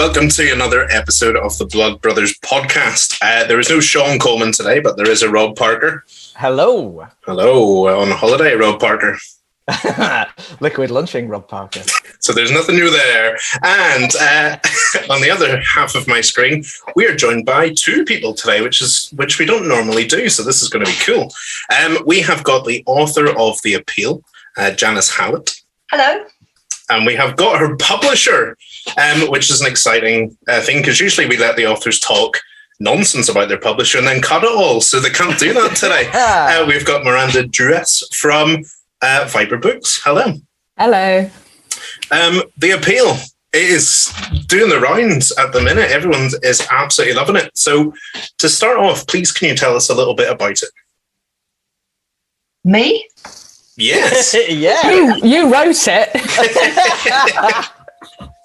welcome to another episode of the Blood Brothers podcast. There is no Sean Coleman today, but there is a Rob Parker. Hello. Hello, on holiday, Rob Parker. Liquid lunching, Rob Parker. So there's nothing new there. And on the other half of my screen, we are joined by two people today, which we don't normally do. So this is going to be cool. We have got the author of The Appeal, Janice Hallet. Hello. And we have got her publisher, which is an exciting thing, because usually we let the authors talk nonsense about their publisher and then cut it all. So they can't do that today. We've got Miranda Jewess from Viper Books. Hello. Hello. The Appeal is doing the rounds at the minute. Everyone is absolutely loving it. So to start off, please, can you tell us a little bit about it? Me? Yes. Yeah. You wrote it.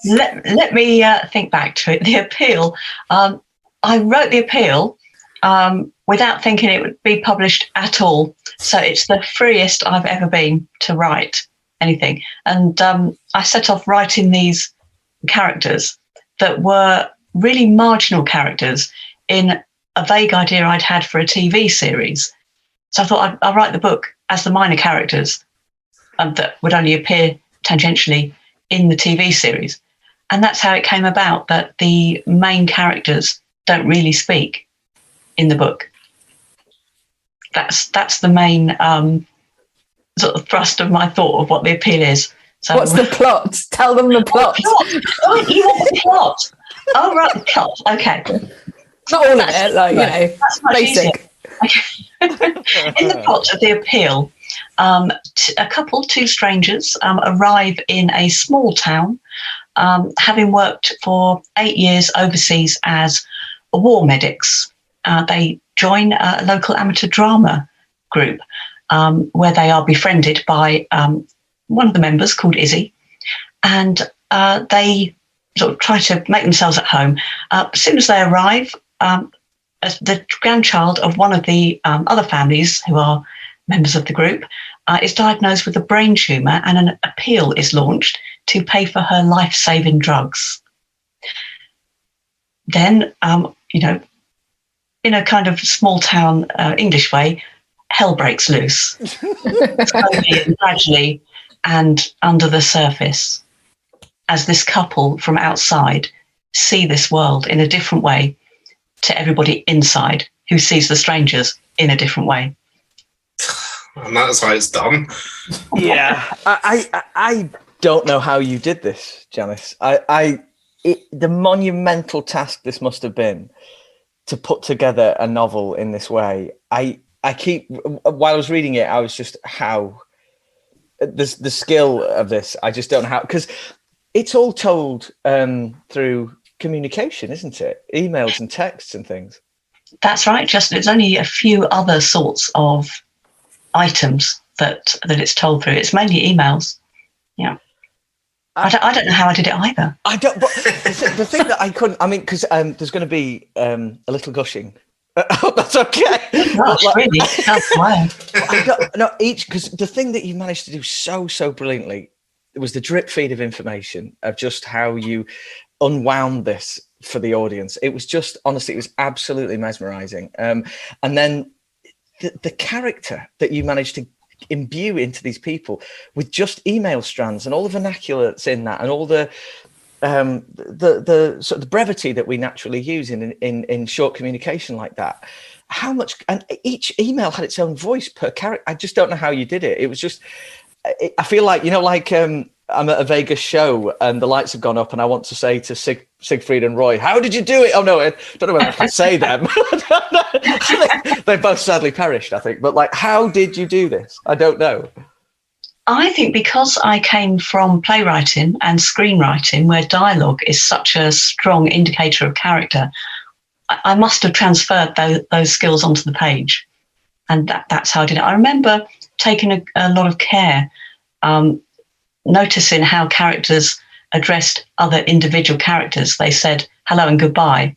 let me think back to it. The Appeal. I wrote The Appeal without thinking it would be published at all. So it's the freest I've ever been to write anything. And I set off writing these characters that were really marginal characters in a vague idea I'd had for a TV series. So I thought I'd write the book as the minor characters that would only appear tangentially in the TV series. And that's how it came about, that the main characters don't really speak in the book. That's the main sort of thrust of my thought of what The Appeal is. So, what's the plot? Tell them the plot. Oh, you want the plot? Oh, right, the plot. Okay. Not all of it, like, that's much basic. Okay. In the plot of The Appeal, two strangers, arrive in a small town, having worked for 8 years overseas as war medics. They join a local amateur drama group where they are befriended by one of the members called Izzy, and they sort of try to make themselves at home. As soon as they arrive, as the grandchild of one of the other families who are members of the group is diagnosed with a brain tumour, and an appeal is launched to pay for her life-saving drugs. Then, in a kind of small-town English way, hell breaks loose, slowly and gradually and under the surface, as this couple from outside see this world in a different way to everybody inside who sees the strangers in a different way. And that's how it's done. Yeah. I don't know how you did this, Janice. The monumental task this must have been to put together a novel in this way. While I was reading it, I was just the skill of this. I just don't know how, because it's all told through communication, isn't it? Emails and texts and things. That's right, Justin. There's only a few other sorts of items that it's told through. It's mainly emails. Yeah. I don't know how I did it either. I don't. But the thing that I couldn't. I mean, because there's going to be a little gushing. I hope that's okay. Gosh, really? That's why. Because the thing that you managed to do so brilliantly was the drip feed of information of just how you unwound this for the audience. It was just, honestly, it was absolutely mesmerizing. And then the character that you managed to imbue into these people with just email strands and all the vernacular that's in that, and all the sort of the brevity that we naturally use in short communication like that. How much, and each email had its own voice per character. I just don't know how you did it. It was just, I feel like, I'm at a Vegas show and the lights have gone up and I want to say to Siegfried and Roy, how did you do it? Oh no, I don't know whether I can say them. They both sadly perished, I think. But how did you do this? I don't know. I think because I came from playwriting and screenwriting, where dialogue is such a strong indicator of character, I must have transferred those skills onto the page. And that's how I did it. I remember taking a lot of care, noticing how characters addressed other individual characters. They said hello and goodbye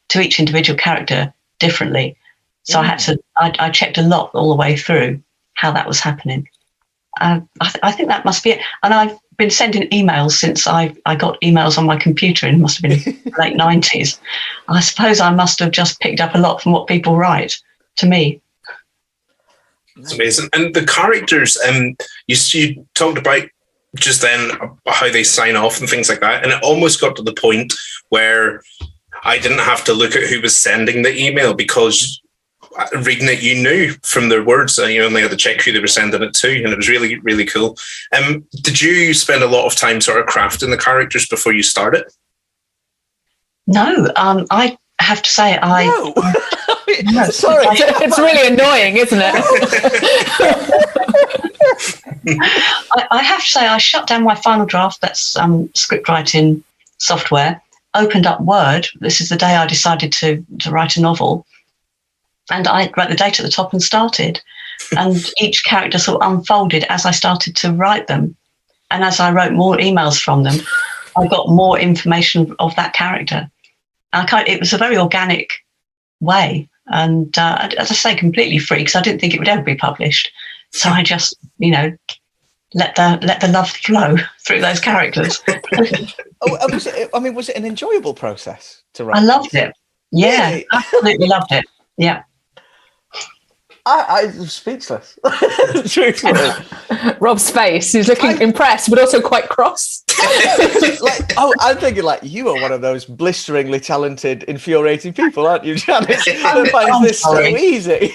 to each individual character differently. So I checked a lot all the way through how that was happening. I think that must be it. And I've been sending emails since I got emails on my computer, and it must have been late 90s. I suppose I must have just picked up a lot from what people write to me. It's amazing. And the characters, you talked about just then how they sign off and things like that. And it almost got to the point where I didn't have to look at who was sending the email, because reading it, you knew from their words, and you only had to check who they were sending it to. And it was really, really cool. Did you spend a lot of time sort of crafting the characters before you started? No, I have to say No. No, Sorry, it's really annoying, isn't it? I have to say I shut down my Final Draft, that's script writing software, opened up Word. This is the day I decided to write a novel. And I wrote the date at the top and started. And each character sort of unfolded as I started to write them. And as I wrote more emails from them, I got more information of that character. It was a very organic way. And as I say, completely free, because I didn't think it would ever be published. So I just, let the love flow through those characters. Was it an enjoyable process to write? I loved it. Yeah, Really? absolutely loved it. Yeah. I was speechless. Truthfully. Rob's face, he's looking impressed, but also quite cross. I'm thinking you are one of those blisteringly talented, infuriating people, aren't you, Janice? I find this so sorry. easy.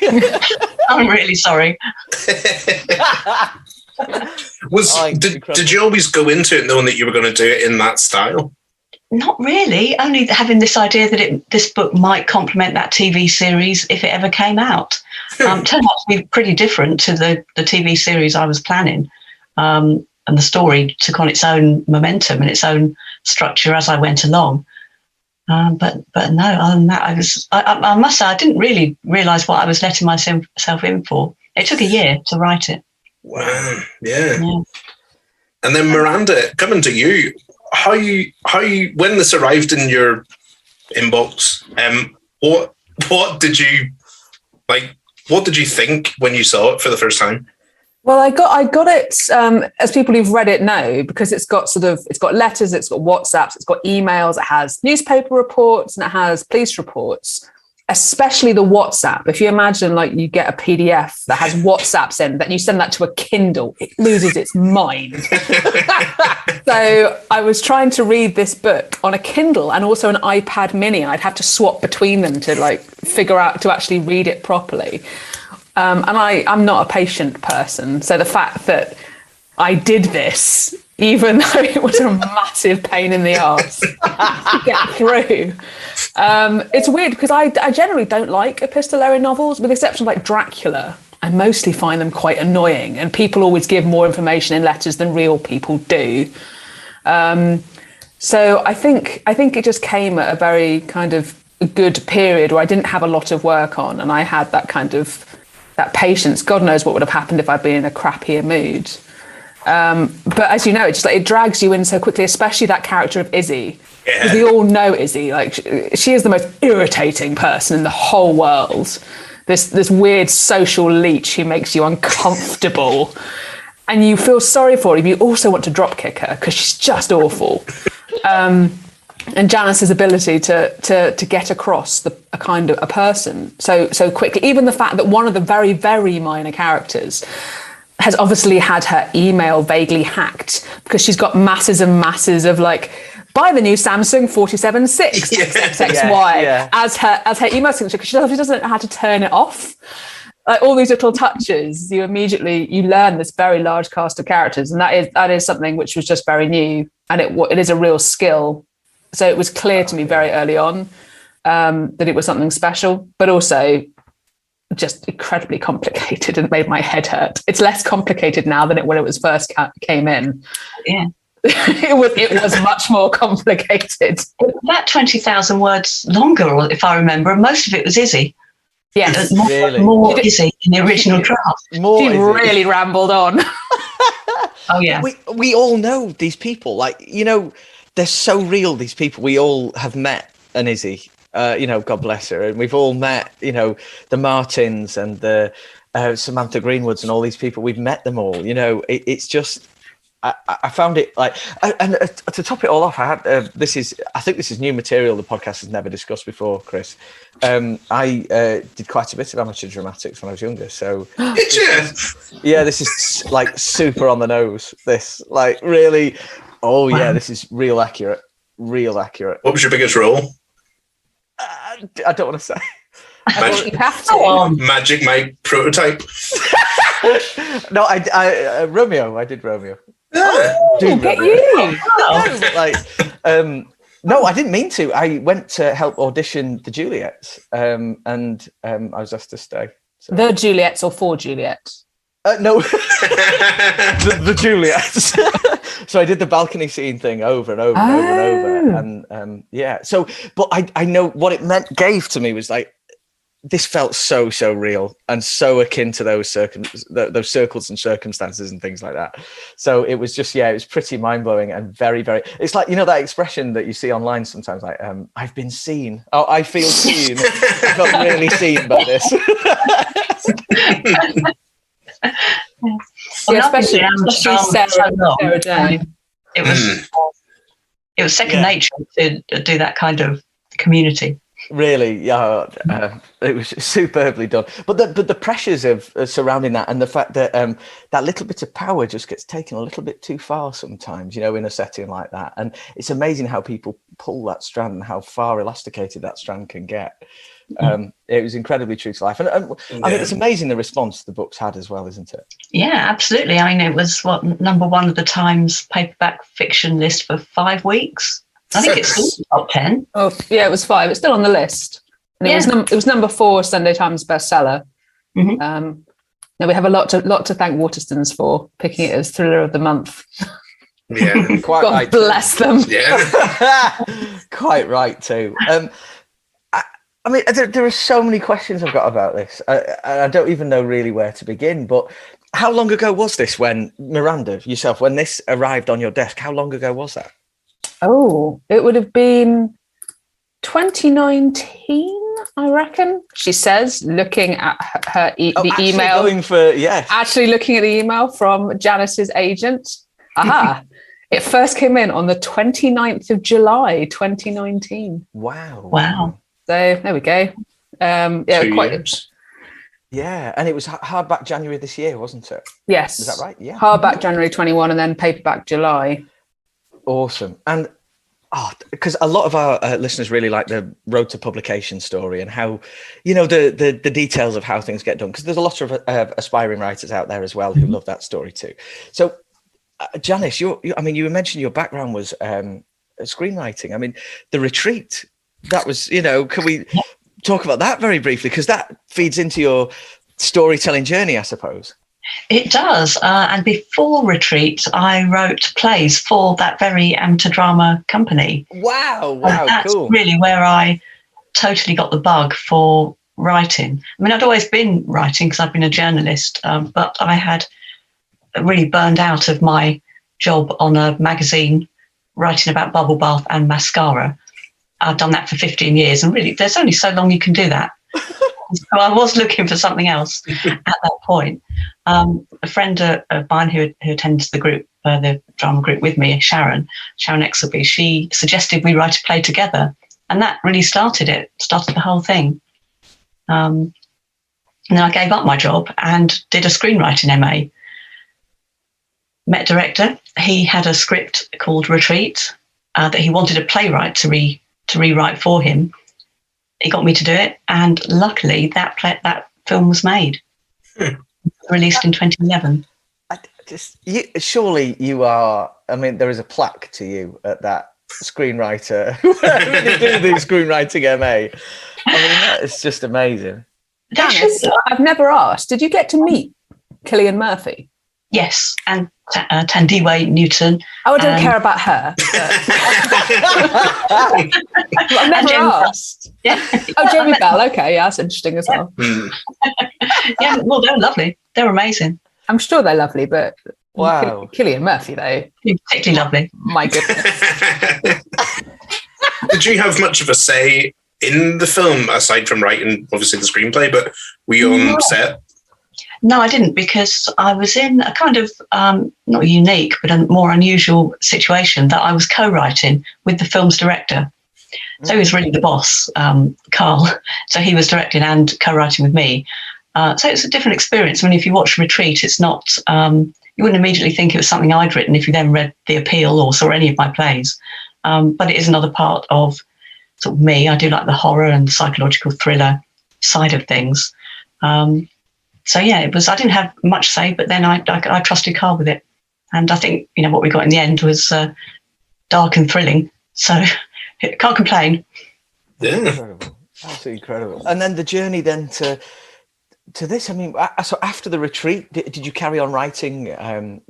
I'm really sorry. Did you always go into it knowing that you were going to do it in that style? Not really, only having this idea that this book might complement that TV series if it ever came out. Turned out to be pretty different to the TV series I was planning. And the story took on its own momentum and its own structure as I went along. But no, other than that, I must say I didn't really realise what I was letting myself in for. It took a year to write it. Wow, yeah. And then Miranda, coming to you, how you when this arrived in your inbox, what did you like? What did you think when you saw it for the first time? Well, I got it, as people who've read it know, because it's got letters, it's got WhatsApps, it's got emails, it has newspaper reports, and it has police reports, especially the WhatsApp. If you imagine you get a PDF that has WhatsApps in, that you send that to a Kindle, it loses its mind. So I was trying to read this book on a Kindle and also an iPad mini. I'd have to swap between them to figure out to actually read it properly. And I'm not a patient person. So the fact that I did this, even though it was a massive pain in the arse to get through, it's weird because I generally don't like epistolary novels, with the exception of Dracula. I mostly find them quite annoying, and people always give more information in letters than real people do. So I think it just came at a very kind of good period where I didn't have a lot of work on, and I had that patience. God knows what would have happened if I'd been in a crappier mood. But as you know, it drags you in so quickly, especially that character of Izzy. Because we all know Izzy. She is the most irritating person in the whole world. This weird social leech who makes you uncomfortable. And you feel sorry for her, but you also want to drop kick her because she's just awful. And Janice's ability to get across a kind of a person so quickly. Even the fact that one of the very, very minor characters has obviously had her email vaguely hacked because she's got masses and masses of buy the new Samsung 47.6 XXXY as her email signature, because she doesn't know how to turn it off. All these little touches, you learn this very large cast of characters, and that is something which was just very new, and it is a real skill. So it was clear to me very early on that it was something special, but also just incredibly complicated and made my head hurt. It's less complicated now than when it was first came in. Yeah. It was much more complicated. About 20,000 words longer, if I remember, and most of it was Izzy. Yes, more Izzy in the original draft. She really rambled on. Oh yeah. We all know these people. They're so real, these people we all have met, and Izzy. God bless her. And we've all met, the Martins and the Samantha Greenwoods and all these people. We've met them all. It's just, I found it like, and to top it all off, I had I think this is new material the podcast has never discussed before, Chris. I did quite a bit of amateur dramatics when I was younger. So did you? This is like super on the nose. This like really, wow. Yeah, this is real accurate. What was your biggest role? I don't want to say. Magic Mike prototype. No, I Romeo. I did Romeo. Oh, get you! No, I didn't mean to. I went to help audition the Juliets, and I was asked to stay. So. The Juliets or for Juliets? No, the Juliets. So I did the balcony scene thing over and over and over and over, and So, but I know what it gave to me was like, this felt so real and so akin to those circles and circumstances and things like that. So it was just, it was pretty mind blowing and very, very. It's like that expression that you see online sometimes, like I've been seen. Oh, I feel seen. I got really seen by this. Especially Sarah Jane. It was second nature to do that kind of community. Really, it was superbly done. But the pressures of surrounding that, and the fact that that little bit of power just gets taken a little bit too far sometimes, in a setting like that. And it's amazing how people pull that strand and how far elasticated that strand can get. It was incredibly true to life, and I mean, it's amazing the response the book's had as well, isn't it? Yeah, absolutely. I mean, it was number one of the Times paperback fiction list for 5 weeks. I think it's still in the top 10. Oh, yeah, it was 5. It's still on the list. And it was number 4 Sunday Times bestseller. Mm-hmm. Now we have a lot to thank Waterstones for picking it as thriller of the month. Yeah, quite God right. Bless them. Yeah, quite right too. I mean, there are so many questions I've got about this. I don't even know really where to begin. But how long ago was this when Miranda, yourself, when this arrived on your desk? How long ago was that? Oh, it would have been 2019, I reckon. She says, looking at the email. Actually looking at the email from Janice's agent. Aha. It first came in on the 29th of July, 2019. Wow. So there we go. 2 years. Yeah, and it was hardback January this year, wasn't it? Yes. Is that right? Yeah. Hardback January 21 and then paperback July. Awesome. And because a lot of our listeners really like the road to publication story and how, the details of how things get done. Because there's a lot of aspiring writers out there as well who love that story too. So, Janice, you mentioned your background was screenwriting. I mean, The Retreat, that was, can we talk about that very briefly? Because that feeds into your storytelling journey, I suppose. It does. And before Retreat, I wrote plays for that very amateur drama company. Wow, that's cool. Really where I totally got the bug for writing. I mean, I'd always been writing because I've been a journalist, but I had really burned out of my job on a magazine writing about bubble bath and mascara. I've done that for 15 years, and really, there's only so long you can do that. So I was looking for something else at that point. A friend of mine who attends the group, the drama group with me, Sharon Exelby, she suggested we write a play together. And that really started the whole thing. And then I gave up my job and did a screenwriting MA. Met director. He had a script called Retreat that he wanted a playwright to rewrite for him. He got me to do it, and luckily that film was made, released in 2011. Surely you are. I mean, there is a plaque to you at that screenwriter. Really do the screenwriting MA. I mean, that is just amazing. Janice, I've never asked. Did you get to meet Cillian Murphy? Yes, and Tandiwe Newton. Oh, I don't care about her. I've never asked. Yeah. Oh, Jamie Bell. Okay, yeah, that's interesting as well. Yeah, well, they're lovely. They're amazing. I'm sure they're lovely, but wow, Cillian Murphy though, particularly lovely. My goodness. Did you have much of a say in the film aside from writing, obviously, the screenplay? But were you on set? No, I didn't, because I was in a kind of not unique, but a more unusual situation that I was co-writing with the film's director. So he was really the boss, Carl. So he was directing and co-writing with me. So it's a different experience. I mean, if you watch Retreat, it's not, you wouldn't immediately think it was something I'd written if you then read The Appeal or saw any of my plays. But it is another part of sort of me. I do like the horror and the psychological thriller side of things. So yeah, it was. I didn't have much say, but then I trusted Carl with it, and I think what we got in the end was dark and thrilling. So can't complain. Yeah, incredible, absolutely incredible. And then the journey then to this. I mean, so after the Retreat, did you carry on writing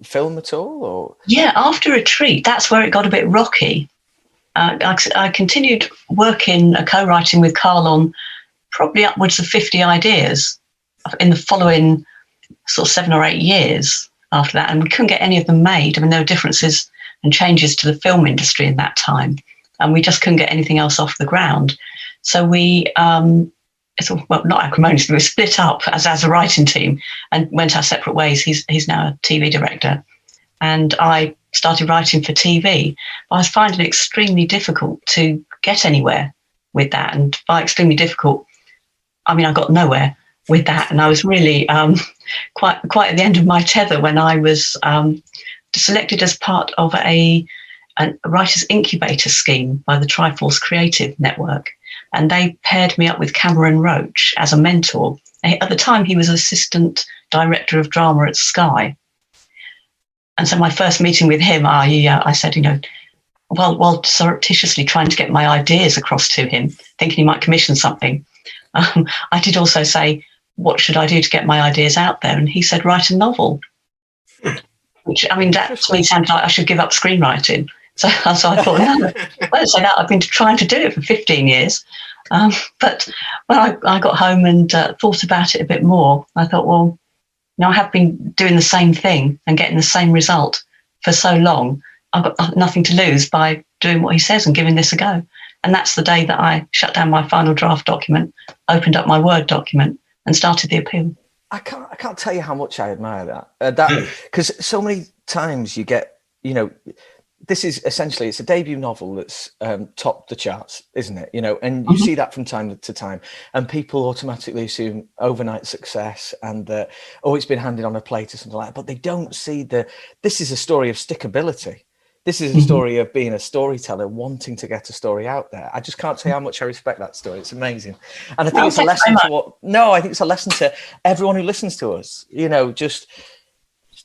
film at all? Or yeah, after Retreat, that's where it got a bit rocky. I continued working, co-writing with Carl on probably upwards of 50 ideas in the following sort of 7 or 8 years after that, and we couldn't get any of them made. I mean, there were differences and changes to the film industry in that time, and we just couldn't get anything else off the ground. So we, not acrimoniously, we split up as a writing team and went our separate ways. He's now a TV director, and I started writing for TV. But I was finding it extremely difficult to get anywhere with that, and by extremely difficult, I mean I got nowhere with that, and I was really quite at the end of my tether when I was selected as part of a writers' incubator scheme by the Triforce Creative Network, and they paired me up with Cameron Roach as a mentor. At the time, he was assistant director of drama at Sky, and so my first meeting with him, I said, while surreptitiously trying to get my ideas across to him, thinking he might commission something, I did also say, what should I do to get my ideas out there? And he said, write a novel. Which, I mean, that to me sounded like I should give up screenwriting. So I thought, no, I don't say that. I've been trying to do it for 15 years. But when I got home and thought about it a bit more, I thought, well, I have been doing the same thing and getting the same result for so long. I've got nothing to lose by doing what he says and giving this a go. And that's the day that I shut down my final draft document, opened up my Word document, and started The Appeal. I can't tell you how much I admire that because so many times you get, this is essentially, it's a debut novel that's topped the charts, isn't it? And you see that from time to time, and people automatically assume overnight success and it's been handed on a plate or something like that, but they don't see this is a story of stickability. This is a story of being a storyteller, wanting to get a story out there. I just can't tell you how much I respect that story. It's amazing. And I think it's a lesson I think it's a lesson to everyone who listens to us. Just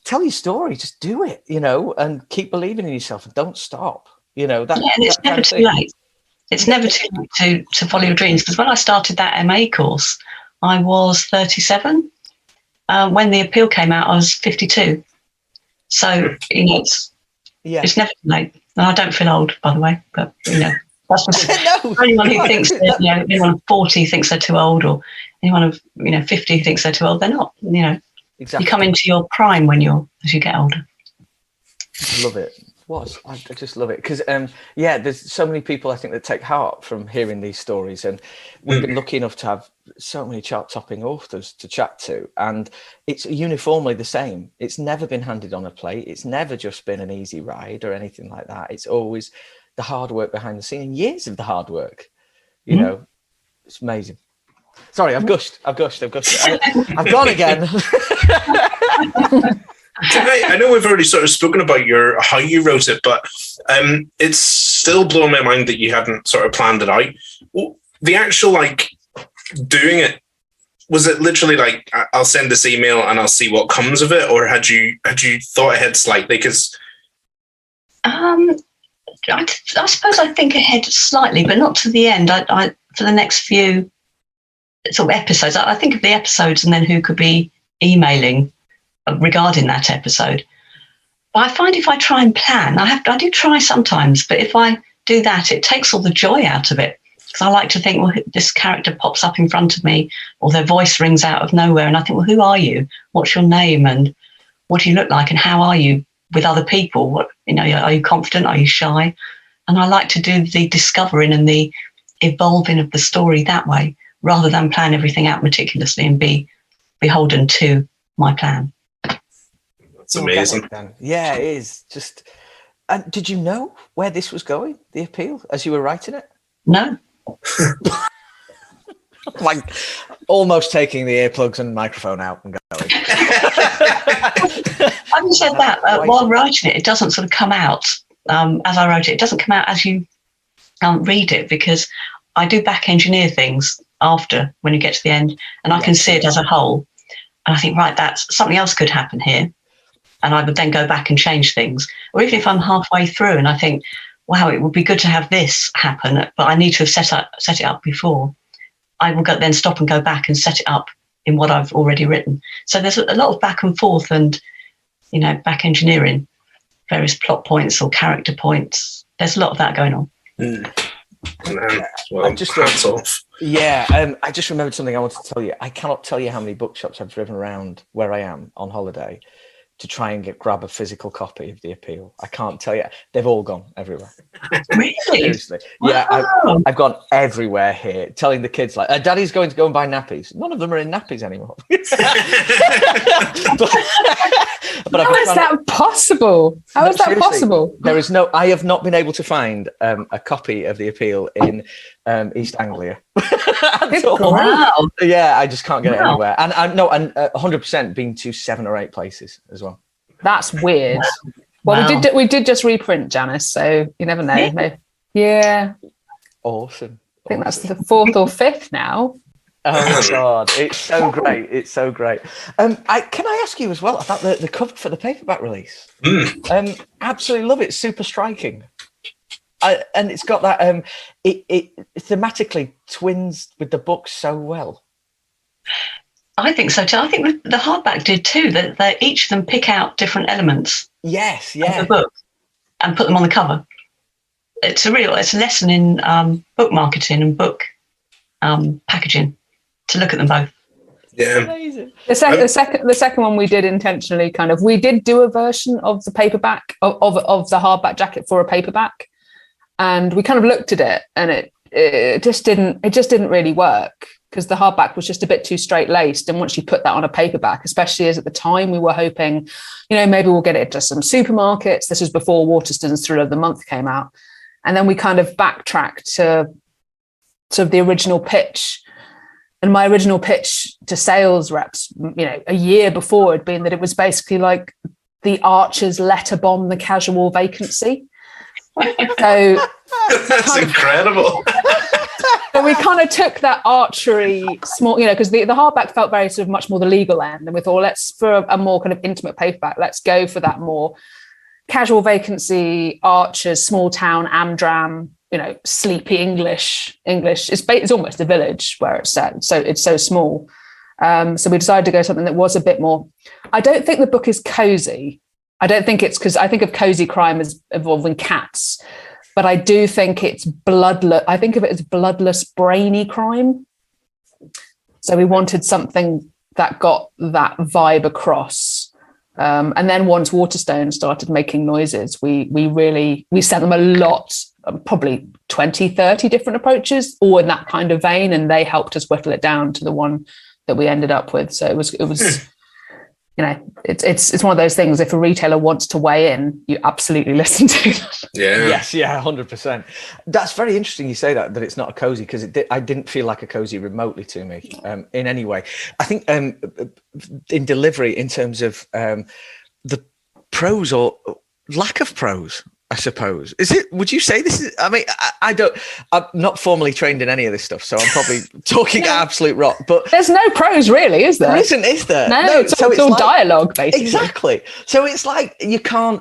tell your story, just do it, and keep believing in yourself and don't stop. And it's never too late. It's never too late to follow your dreams. Because when I started that MA course, I was 37. When The Appeal came out, I was 52. So, it's never too late. And I don't feel old, by the way, but that's just for anyone who thinks that, anyone 40 thinks they're too old, or anyone of 50 thinks they're too old. They're not. Exactly. You come into your prime as you get older. Love it. I just love it because there's so many people I think that take heart from hearing these stories, and we've been lucky enough to have so many chart-topping authors to chat to, and it's uniformly the same. It's never been handed on a plate. It's never just been an easy ride or anything like that. It's always the hard work behind the scene and years of the hard work. It's amazing. Sorry, I've gushed. I've gone again. I know we've already sort of spoken about how you wrote it, but it's still blowing my mind that you hadn't sort of planned it out. The actual doing it, was it literally I'll send this email and I'll see what comes of it, or had you thought ahead slightly? Because I suppose I think ahead slightly, but not to the end. I for the next few sort of episodes, I think of the episodes and then who could be emailing regarding that episode. But I find if I try and plan, I do try sometimes, but if I do that, it takes all the joy out of it. Because I like to think, well, this character pops up in front of me, or their voice rings out of nowhere, and I think, well, who are you? What's your name? And what do you look like? And how are you with other people? Are you confident? Are you shy? And I like to do the discovering and the evolving of the story that way, rather than plan everything out meticulously and be beholden to my plan. It's amazing. Yeah, it is. Just, and did you know where this was going, the appeal, as you were writing it? No. Like almost taking the earplugs and microphone out and going. Having said that, while writing it, it doesn't sort of come out as I wrote it. It doesn't come out as you read it, because I do back engineer things after when you get to the end, and I can see it as a whole. And I think, right, that's something else could happen here. And I would then go back and change things. Or even if I'm halfway through and I think, wow, it would be good to have this happen, but I need to have set it up before, I will then stop and go back and set it up in what I've already written. So there's a lot of back and forth and, back engineering, various plot points or character points. There's a lot of that going on. Well, hats off. Yeah, I just remembered something I wanted to tell you. I cannot tell you how many bookshops I've driven around where I am on holiday to try and grab a physical copy of the appeal. I can't tell you. They've all gone everywhere. Really? Seriously. Yeah, Wow. I've gone everywhere here, telling the kids, like, Daddy's going to go and buy nappies. None of them are in nappies anymore. but How is that possible? How is that possible? There is no. I have not been able to find a copy of the appeal in East Anglia. Wow. Yeah, I just can't get it anywhere. And 100% been to 7 or 8 places as well. That's weird. Well, Wow. we did just reprint Janice, so you never know. Yeah. Yeah, Awesome. I think that's the 4th or 5th now. Oh my God, it's so great. It's so great. Can I ask you as well about the cover for the paperback release? Absolutely love it. Super striking. And it's got that, it thematically twins with the book so well. I think so too. I think the hardback did too, that they each of them pick out different elements Yes, of yeah. the book and put them on the cover. It's a lesson in book marketing and book packaging, to look at them both. Yeah. Amazing. The second one we did intentionally we did do a version of the paperback of the hardback jacket for a paperback, and we kind of looked at it and it just didn't really work, because the hardback was just a bit too straight laced. And once you put that on a paperback, especially as at the time we were hoping, maybe we'll get it to some supermarkets. This was before Waterston's Thriller of the Month came out. And then we kind of backtracked to sort of the original pitch. And my original pitch to sales reps, a year before, had been that it was basically like the Archers letter bomb the casual vacancy. So That's incredible. So we kind of took that archery small, because the hardback felt very sort of much more the legal end. And we thought, let's, for a more kind of intimate paperback, let's go for that more casual vacancy, Archers, small town, Amdram, sleepy English. It's almost a village where it's set. So it's so small. So we decided to go something that was a bit more, I don't think the book is cozy. I don't think it's, because I think of cozy crime as involving cats, but I do think it's bloodless. I think of it as bloodless, brainy crime. So we wanted something that got that vibe across. And then once Waterstone started making noises, we sent them a lot, probably 20, 30 different approaches, all in that kind of vein. And they helped us whittle it down to the one that we ended up with. So it was it's one of those things. If a retailer wants to weigh in, you absolutely listen to them. Yeah. Yes, yeah, 100%. That's very interesting you say that it's not a cozy, because I didn't feel like a cozy remotely to me in any way. I think in delivery, in terms of the prose or lack of prose, I suppose. Would you say this is, I'm not formally trained in any of this stuff, so I'm probably talking absolute rot, but there's no prose really, is there? There isn't, is there? No, it's all dialogue, basically. Exactly. So it's like, you can't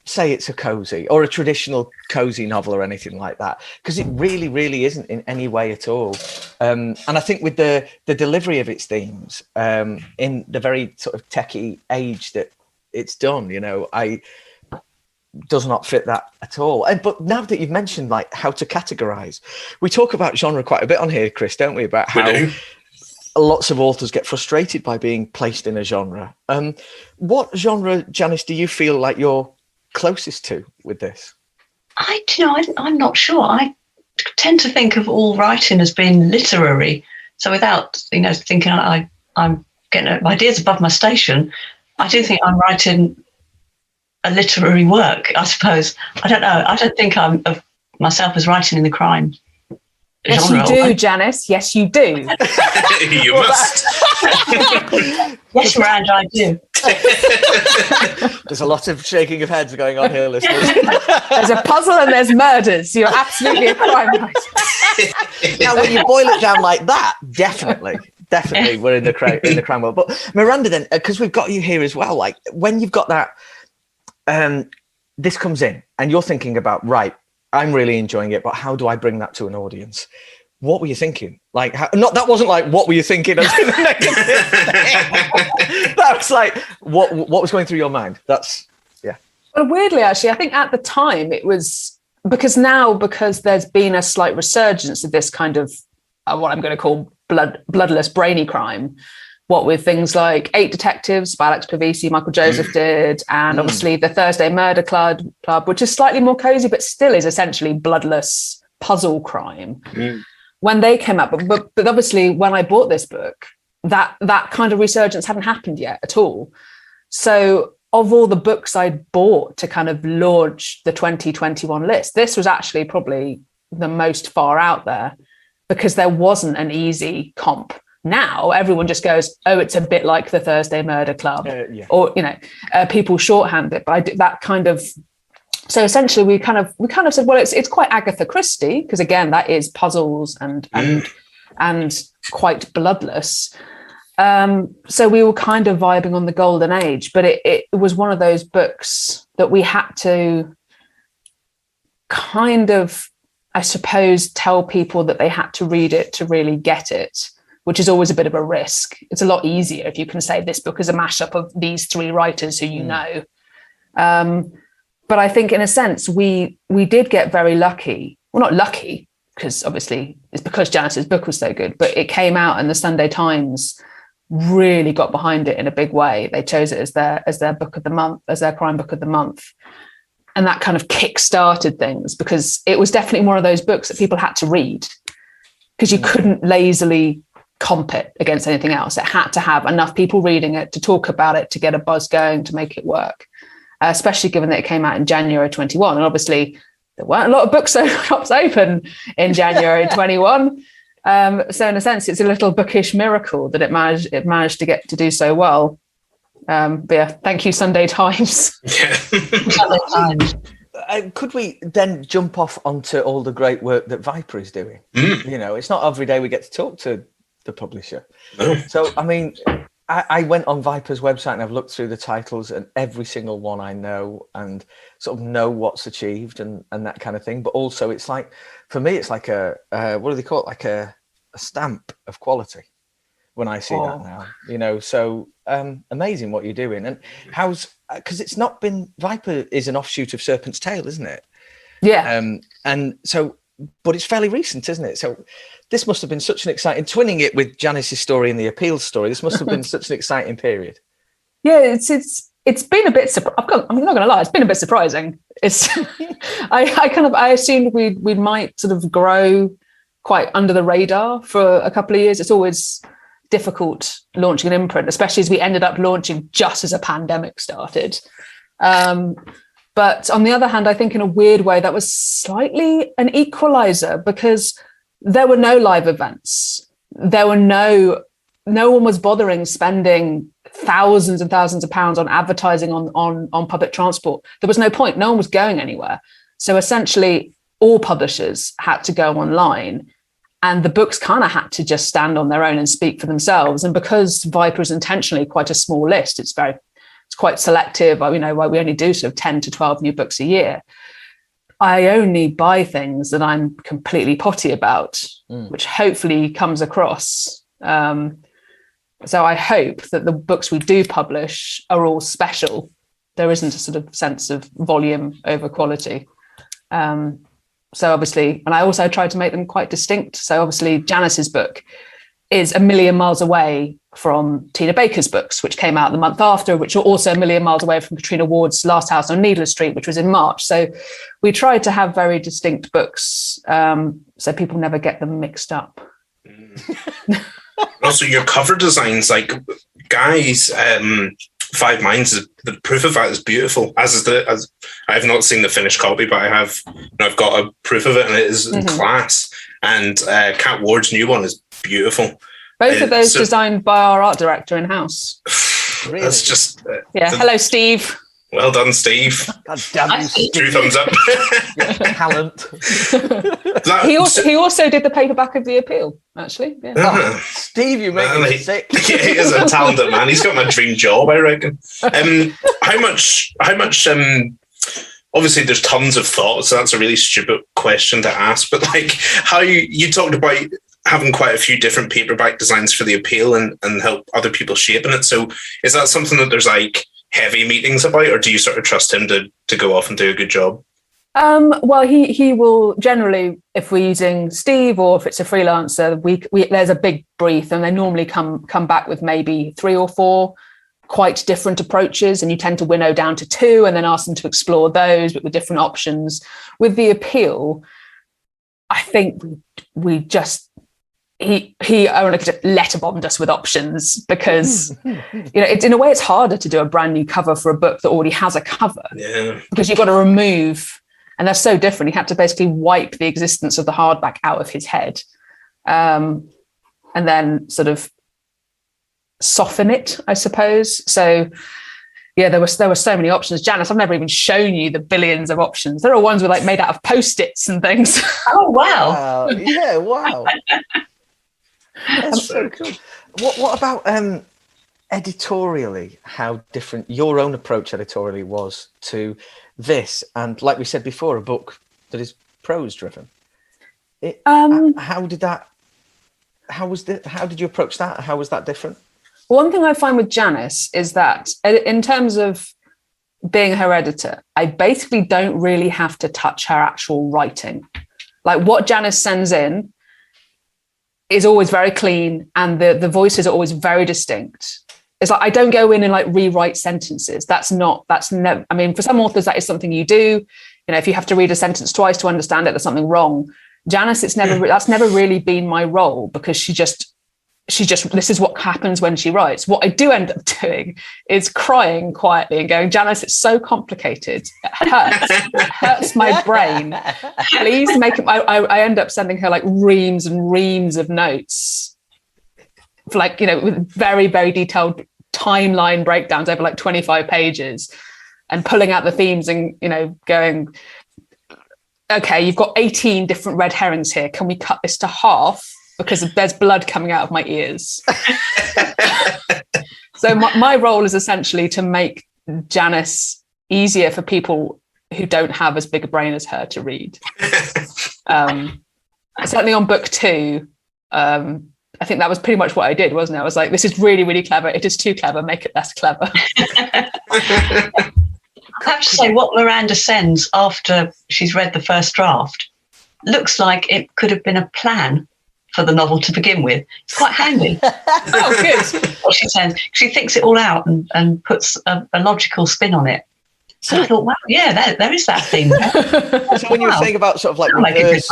say it's a cozy or a traditional cozy novel or anything like that, because it really, really isn't in any way at all. And I think with the delivery of its themes in the very sort of techie age that it's done, does not fit that at all. But now that you've mentioned like how to categorize, we talk about genre quite a bit on here, Chris, don't we? About how lots of authors get frustrated by being placed in a genre. What genre, Janice, do you feel like you're closest to with this? I'm not sure. tend to think of all writing as being literary. So without, thinking I'm getting ideas above my station, I do think I'm writing a literary work, I suppose. I don't know. I don't think I'm of myself as writing in the crime Yes, genre. you do, Janice. Yes, you do. You must. Yes, Miranda, I do. There's a lot of shaking of heads going on here, listeners. There's a puzzle and there's murders. You're absolutely a crime writer. Now, when you boil it down like that, definitely we're in the crime world. But Miranda, then, because we've got you here as well, like when you've got that, this comes in and you're thinking about, right, I'm really enjoying it, but how do I bring that to an audience? What were you thinking? Like, that wasn't like, what were you thinking? That was like, what was going through your mind? Yeah. Well, weirdly, actually, I think at the time it was because there's been a slight resurgence of this kind of what I'm going to call bloodless, brainy crime. What with things like 8 Detectives by Alex Pavisi, Michael Joseph did, and obviously the Thursday Murder Club, which is slightly more cozy, but still is essentially bloodless puzzle crime. When they came out, but obviously when I bought this book, that kind of resurgence hadn't happened yet at all. So of all the books I'd bought to kind of launch the 2021 list, this was actually probably the most far out there because there wasn't an easy comp. Now everyone just goes, oh, it's a bit like the Thursday Murder Club, or people shorthand it. But I did that kind of. So essentially, we kind of said, well, it's quite Agatha Christie because again, that is puzzles and quite bloodless. So we were kind of vibing on the golden age, but it was one of those books that we had to kind of, I suppose, tell people that they had to read it to really get it, which is always a bit of a risk. It's a lot easier if you can say this book is a mashup of these 3 writers who you know. But I think in a sense, we did get very lucky. Well, not lucky, because obviously it's because Janice's book was so good, but it came out and the Sunday Times really got behind it in a big way. They chose it as their book of the month, as their crime book of the month. And that kind of kick-started things because it was definitely one of those books that people had to read because you couldn't lazily comp it against anything else. It had to have enough people reading it to talk about it, to get a buzz going, to make it work, especially given that it came out in January 21. And obviously there weren't a lot of bookshops open in January 21. So in a sense, it's a little bookish miracle that it managed to get to do so well. But yeah, thank you, Sunday Times. Sunday Times. Could we then jump off onto all the great work that Viper is doing? It's not every day we get to talk to the publisher. So, I mean, I went on Viper's website and I've looked through the titles and every single one I know and sort of know what's achieved and that kind of thing. But also it's like, for me, it's like what do they call it? Like a stamp of quality when I see that now, so amazing what you're doing. And because it's not been, Viper is an offshoot of Serpent's Tail, isn't it? Yeah. And so, but it's fairly recent, isn't it? So this must have been such an exciting, twinning it with Janice's story and the appeals story. This must have been such an exciting period. Yeah, it's been a bit. I'm not going to lie, it's been a bit surprising. It's I assumed we might sort of grow quite under the radar for a couple of years. It's always difficult launching an imprint, especially as we ended up launching just as a pandemic started. But on the other hand, I think in a weird way that was slightly an equalizer because there were no live events. There were no one was bothering spending thousands and thousands of pounds on advertising on public transport. There was no point. No one was going anywhere. So essentially all publishers had to go online and the books kind of had to just stand on their own and speak for themselves. And because Viper is intentionally quite a small list, it's quite selective. We only do sort of 10 to 12 new books a year. I only buy things that I'm completely potty about, which hopefully comes across. So I hope that the books we do publish are all special. There isn't a sort of sense of volume over quality. So obviously, and I also try to make them quite distinct. So obviously Janice's book is a million miles away from Tina Baker's books, which came out the month after, which are also a million miles away from Katrina Ward's Last House on Needler Street, which was in March. So we tried to have very distinct books, so people never get them mixed up. Also, your cover designs, like, guys, Five Minds, the proof of that is beautiful. As I have not seen the finished copy, but I've got a proof of it, and it is class. And Kat Ward's new one is beautiful. Both of those designed by our art director in-house. Really? That's just... hello, Steve. Well done, Steve. God damn you, Steve. 2 thumbs up. Talent. He also did the paperback of The Appeal, actually. Yeah. Oh, Steve, you make me sick. He is a talented man. He's got my dream job, I reckon. How much obviously there's tons of thought, so that's a really stupid question to ask, but like, how you talked about having quite a few different paperback designs for The Appeal and help other people shaping it. So is that something that there's like heavy meetings about, or do you sort of trust him to go off and do a good job? Well, he will generally, if we're using Steve or if it's a freelancer, we there's a big brief, and they normally come back with maybe 3 or 4 quite different approaches, and you tend to winnow down to 2 and then ask them to explore those, but with different options. With The Appeal, I think we just he only letterbombed us with options because it's, in a way, it's harder to do a brand new cover for a book that already has a cover, because you've got to remove, and they're so different. He had to basically wipe the existence of the hardback out of his head, and then sort of soften it, I suppose. So yeah, there were so many options. Janice, I've never even shown you the billions of options. There are ones with like made out of Post-its and things. Oh wow. Yeah, wow. That's so cool. What about editorially, how different your own approach editorially was to this, and like we said before, a book that is prose driven? How did you approach that? How was that different? One thing I find with Janice is that in terms of being her editor, I basically don't really have to touch her actual writing. Like, what Janice sends in is always very clean, and the voices are always very distinct. It's like, I don't go in and like rewrite sentences. That's never, I mean, for some authors, that is something you do. If you have to read a sentence twice to understand it, there's something wrong. Janice, that's never really been my role, because she just, this is what happens when she writes. What I do end up doing is crying quietly and going, Janice, it's so complicated. It hurts my brain. Please make it. I end up sending her like reams and reams of notes, for like, with very, very detailed timeline breakdowns over like 25 pages, and pulling out the themes and, going, okay, you've got 18 different red herrings here. Can we cut this to half? Because there's blood coming out of my ears. So my role is essentially to make Janice easier for people who don't have as big a brain as her to read. Certainly on book 2, I think that was pretty much what I did, wasn't it? I was like, this is really, really clever. It is too clever. Make it less clever. I have to say, what Miranda sends after she's read the first draft looks like it could have been a plan for the novel to begin with. It's quite handy. Oh, good. What she sends, she thinks it all out and puts a logical spin on it. So I thought, wow, yeah, there is that theme. So when you were saying about sort of like reverse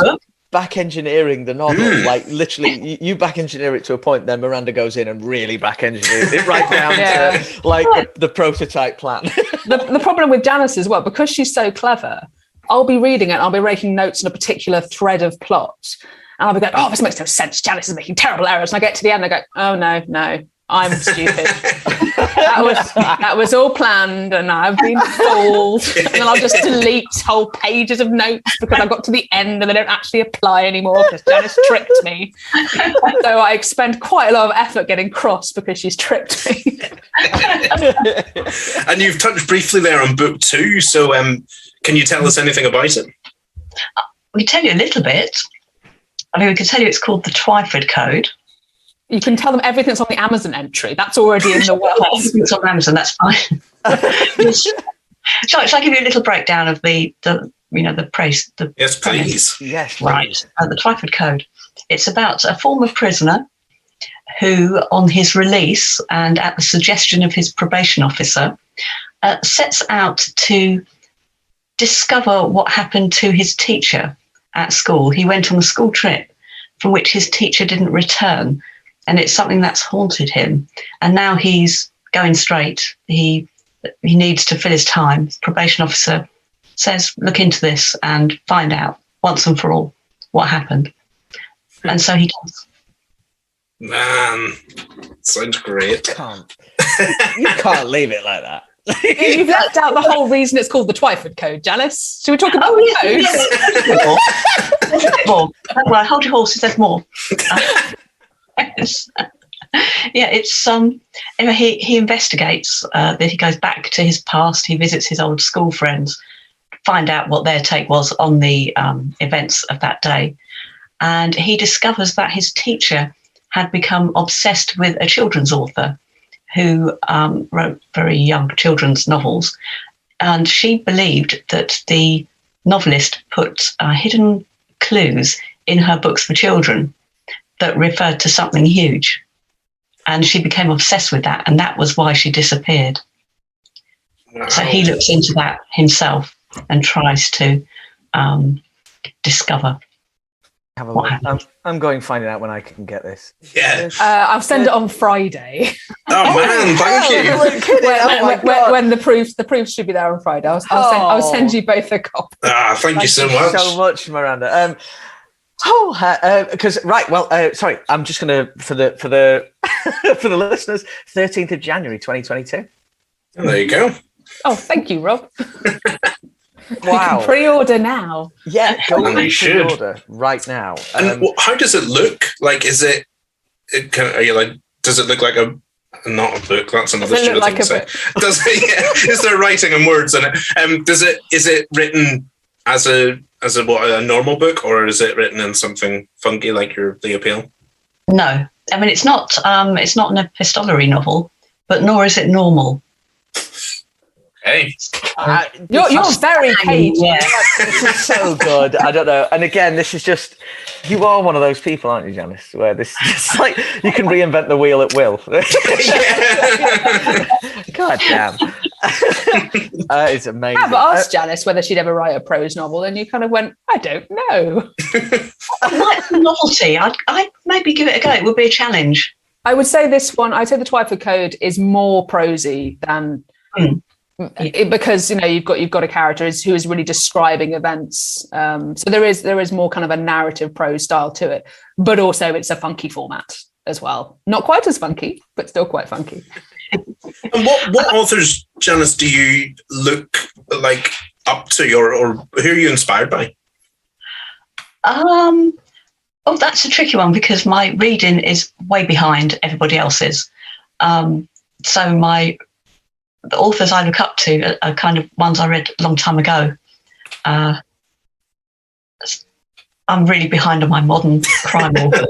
back engineering the novel, like literally you back engineer it to a point, then Miranda goes in and really back engineers it right down to like the prototype plan. The problem with Janice as well, because she's so clever, I'll be reading it and I'll be making notes on a particular thread of plot. And I'll be going, oh, this makes no sense. Janice is making terrible errors. And I get to the end, I go, oh, no, I'm stupid. that was all planned, and I've been fooled. And then I'll just delete whole pages of notes because I've got to the end and they don't actually apply anymore because Janice tricked me. So I spend quite a lot of effort getting cross because she's tricked me. And you've touched briefly there on book 2. So can you tell us anything about it? We tell you a little bit. I mean, we can tell you it's called the Twyford Code. You can tell them everything that's on the Amazon entry. That's already in the world. It's on Amazon, that's fine. Shall I give you a little breakdown of the praise? Yes, please. Yes, right. The Twyford Code. It's about a former prisoner who, on his release and at the suggestion of his probation officer, sets out to discover what happened to his teacher at school. He went on a school trip from which his teacher didn't return, and it's something that's haunted him. And now he's going straight. He needs to fill his time. His probation officer says, look into this and find out once and for all what happened. And so he does. Man, sounds great. You can't leave it like that. You've left out the whole reason it's called the Twyford Code, Janice. Should we talk about the code? There's a bit more. Don't worry, hold your horses, there's more. Yeah, it's he investigates, that he goes back to his past, he visits his old school friends, find out what their take was on the events of that day. And he discovers that his teacher had become obsessed with a children's author who wrote very young children's novels. And she believed that the novelist put hidden clues in her books for children that referred to something huge. And she became obsessed with that. And that was why she disappeared. Wow. So he looks into that himself and tries to discover what happened. I'm going finding out when I can get this. Yeah. I'll send it on Friday. Oh man, thank you. When the proofs should be there on Friday. I'll send you both a copy. Thank you so much. So much, Miranda. Sorry, I'm just gonna for the for the listeners, 13th of January 2022. There you go. Oh, thank you, Rob. Wow. You can pre-order now. Yeah, go and pre-order right now. And how does it look? Like, is it? Are you like? Does it look like a? Not a book. That's another stupid thing to say. Does it? Yeah. Is there writing and words in it? Does it? Is it written as a normal book, or is it written in something funky like The Appeal? No, I mean it's not an epistolary novel, but nor is it normal. Hey, you're very cagey. Yeah. This is so good. I don't know. And again, this is just, you are one of those people, aren't you, Janice? Where this is just like, you can reinvent the wheel at will. God damn. It's amazing. I've asked Janice whether she'd ever write a prose novel, and you kind of went, I don't know. I like the novelty. I'd maybe give it a go. It would be a challenge. I would say the Twyford Code is more prosy than... because you've got a character who is really describing events, so there is more kind of a narrative prose style to it, but also it's a funky format as well. Not quite as funky, but still quite funky. And what authors, Janice, do you look like up to, or who are you inspired by? Oh, that's a tricky one because my reading is way behind everybody else's. So the authors I look up to are kind of ones I read a long time ago. I'm really behind on my modern crime authors.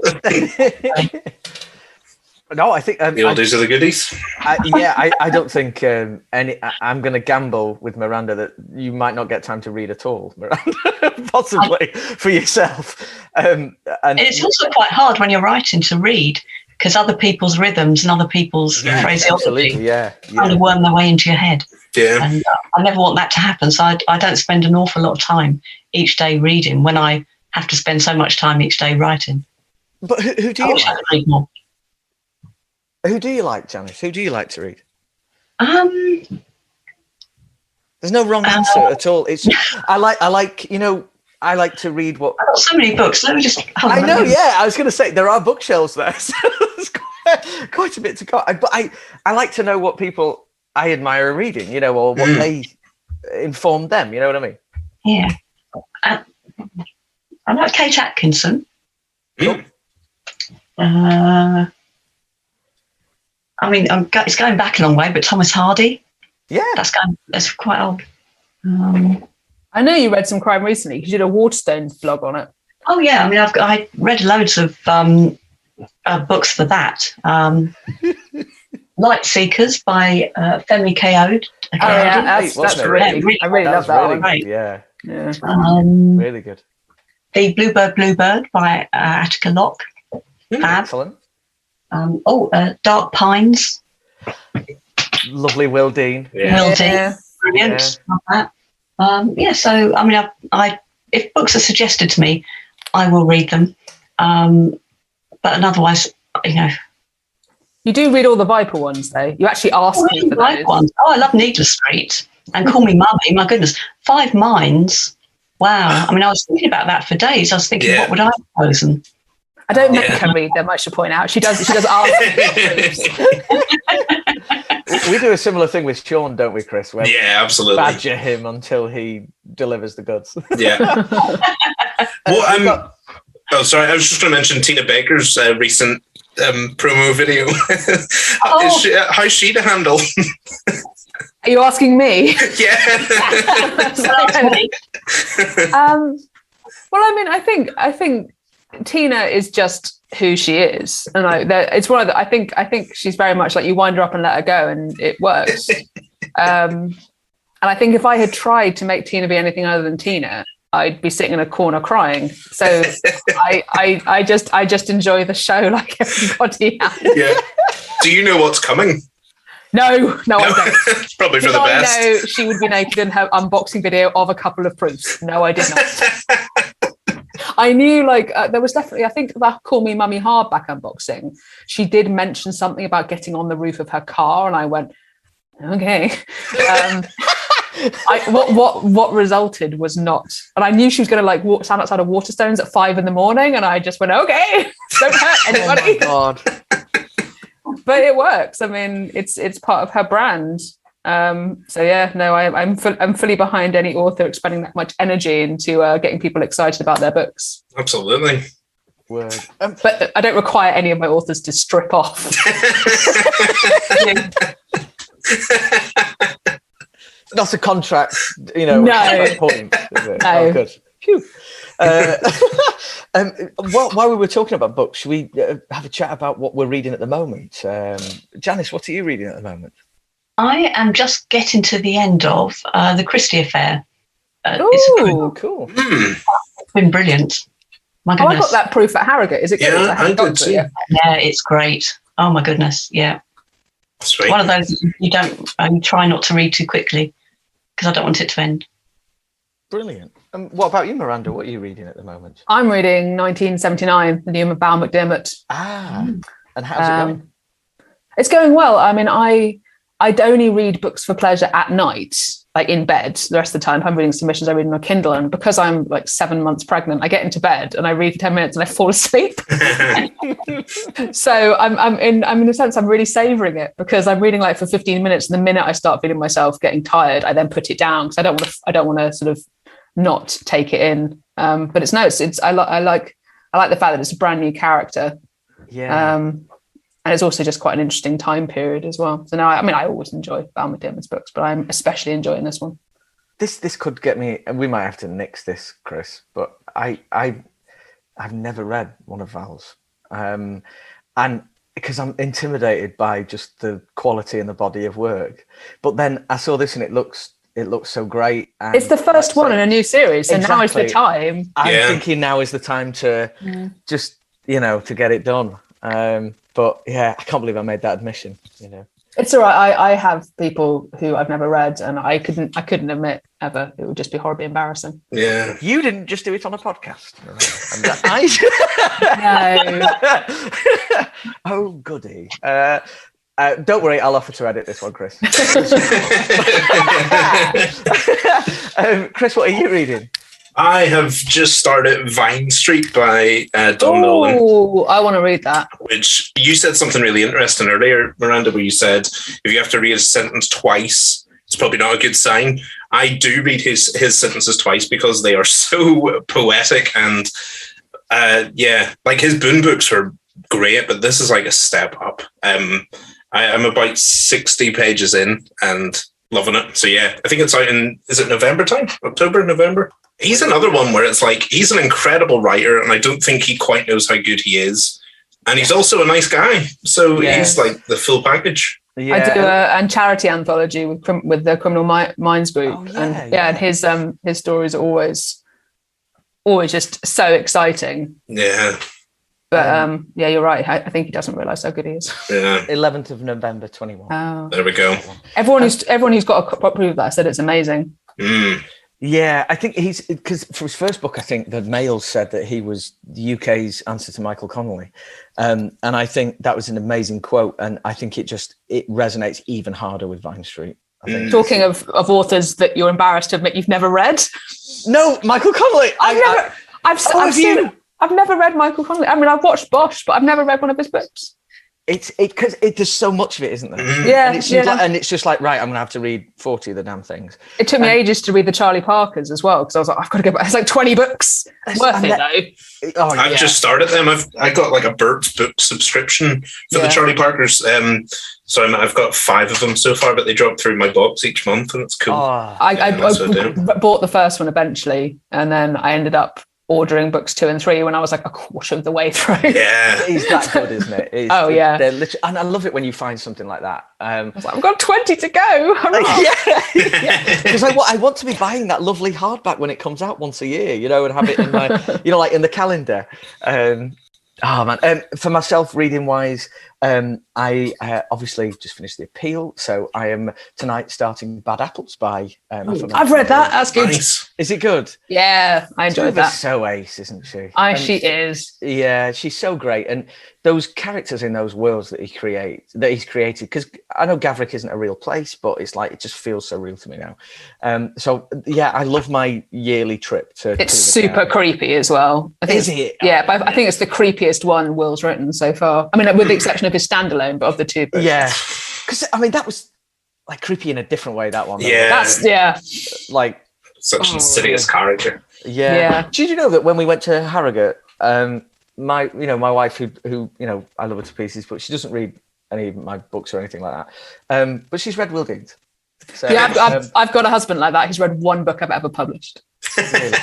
No, I think the oldies are the goodies. I don't think I'm going to gamble with Miranda that you might not get time to read at all, Miranda, possibly for yourself. And it's also quite hard when you're writing to read, because other people's rhythms and other people's phraseology kind of worm their way into your head. Yeah. And I never want that to happen. So I don't spend an awful lot of time each day reading when I have to spend so much time each day writing. But who do I you wish I like? could read more. Who do you like, Janice? Who do you like to read? There's no wrong answer at all. It's I like to read what... I've got so many books. Let me just... I know, I was going to say, there are bookshelves there, so there's quite a bit to go. But I like to know what people I admire are reading, or what they informed them, you know what I mean? Yeah. I like Kate Atkinson. It's going back a long way, but Thomas Hardy. Yeah. That's quite old. I know you read some crime recently because you did a Waterstones blog on it. Oh yeah, I read loads of books for that. Light Seekers by Femi K.O. That's really I really love that one. Good. Yeah. Really good. The Bluebird by Attica Locke. Excellent. Dark Pines. Lovely Will Dean. Will Dean. Brilliant. Love that. So I mean, I if books are suggested to me, I will read them. But otherwise, You do read all the Viper ones, though. You actually ask me for those. Ones. Oh, I love Needless Street and Call Me Mummy. My goodness, 5 Minds. Wow. I mean, I was thinking about that for days. I was thinking, what would I have chosen? I don't make her read them, I should point out. She does ask me. We do a similar thing with Sean, don't we, Chris? Where absolutely. Badger him until he delivers the goods. Yeah. Sorry. I was just going to mention Tina Baker's recent promo video. How's she to handle? Are you asking me? Yeah. Well, I mean, I think Tina is just who she is, and it's one of the. I think she's very much like you wind her up and let her go, and it works. And I think if I had tried to make Tina be anything other than Tina, I'd be sitting in a corner crying. So I just enjoy the show like everybody else. Yeah. Do you know what's coming? No, I don't. It's probably for the best. I know she would be naked in her unboxing video of a couple of proofs. No, I did not. I knew there was definitely, I think that Call Me Mummy hardback unboxing, she did mention something about getting on the roof of her car, and I went, okay. What resulted was not, and I knew she was going to stand outside of Waterstones at 5 a.m, and I just went, okay, don't hurt anybody. Oh my God. But it works. I mean, it's part of her brand. So yeah, no, I'm fully behind any author expending that much energy into getting people excited about their books. Absolutely. Word. But I don't require any of my authors to strip off. Not a contract, No. at that point, is it? No. Oh, good. Phew. While we were talking about books, should we have a chat about what we're reading at the moment? Janice, what are you reading at the moment? I am just getting to the end of The Christie Affair. Oh, cool. It's been brilliant. My goodness. I got that proof at Harrogate. Is it good? Yeah, I did too. Yeah, it's great. Oh my goodness, yeah. Sweet. One of those you try not to read too quickly because I don't want it to end. Brilliant. What about you, Miranda? What are you reading at the moment? I'm reading 1979, the new Val McDermott. And how's it going? It's going well. I mean, I'd only read books for pleasure at night, like in bed. The rest of the time, if I'm reading submissions, I read on a Kindle. And because I'm 7 months pregnant, I get into bed and I read for 10 minutes and I fall asleep. So I'm in a sense, I'm really savouring it because I'm reading for 15 minutes. And the minute I start feeling myself getting tired, I then put it down because I don't want to sort of not take it in. But I like the fact that it's a brand new character. Yeah. And it's also just quite an interesting time period as well. So now, I always enjoy Val McDermott's books, but I'm especially enjoying this one. This could get me, and we might have to nix this, Chris, but I've never read one of Val's. And because I'm intimidated by just the quality and the body of work. But then I saw this and it looks so great. And it's the first one in a new series, so now is the time. I'm thinking now is the time to just, to get it done. But yeah, I can't believe I made that admission. It's all right. I have people who I've never read, and I couldn't admit ever. It would just be horribly embarrassing. Yeah, you didn't just do it on a podcast. No. Oh, goody. Don't worry, I'll offer to edit this one, Chris. Chris, what are you reading? I have just started Vine Street by Don Nolan. Oh, I want to read that. Which you said something really interesting earlier, Miranda, where you said if you have to read a sentence twice, it's probably not a good sign. I do read his sentences twice because they are so poetic and his Boon books were great, but this is a step up. I'm about 60 pages in and loving it. So yeah, I think it's out is it November time? October, November? He's another one where it's he's an incredible writer and I don't think he quite knows how good he is. And he's also a nice guy. So he's the full package. Yeah. I do a charity anthology with the Criminal Minds group. And his stories are always just so exciting. Yeah. But yeah, you're right. I think he doesn't realise how good he is. Yeah. 11th of November, 21. Oh. There we go. Everyone who's got a copy of that said it's amazing. Yeah, I think because for his first book, I think the Mail said that he was the UK's answer to Michael Connolly. And I think that was an amazing quote. And I think it resonates even harder with Vine Street. I think Talking of authors that you're embarrassed to admit you've never read. No, Michael Connolly. I've never read Michael Connolly. I mean, I've watched Bosch, but I've never read one of his books. It's because there's so much of it, isn't there? Yeah, and it's just like, right, I'm gonna have to read 40 of the damn things. It took me ages to read the Charlie Parkers as well, because I was like, I've got to go back. It's like 20 books. Worth it though. I've just started them. I got like a Burt's book subscription for the Charlie Parkers. So I've got 5 of them so far, but they drop through my box each month, and it's cool. I bought the first one eventually, and then I ended up ordering books 2 and 3 when I was like a quarter of the way through. Yeah, it's that good, isn't it? They're literally, and I love it when you find something like that. I was like, I've got 20 to go. Because I want to be buying that lovely hardback when it comes out once a year, and have it in my, like in the calendar. For myself, reading wise, I obviously just finished The Appeal, so I am tonight starting Bad Apples by. I've read that. That's good. Nice. Is it good? Yeah, I enjoyed that. So ace, isn't she? She is. Yeah, she's so great, and those characters in those worlds that he's created. Because I know Gavrick isn't a real place, but it's like it just feels so real to me now. So yeah, I love my yearly trip to. It's super creepy as well. Is it? Yeah, but I think it's the creepiest one Will's written so far. I mean, with the exception of his standalone, but of the 2 books. Yeah, because I mean that was like creepy in a different way. That one. Yeah, like such an insidious character. Yeah. Did you know that when we went to Harrogate, my wife who I love her to pieces, but she doesn't read any of my books or anything like that. But she's read Will Dean's. So, I've got a husband like that. He's read 1 book I've ever published. Really?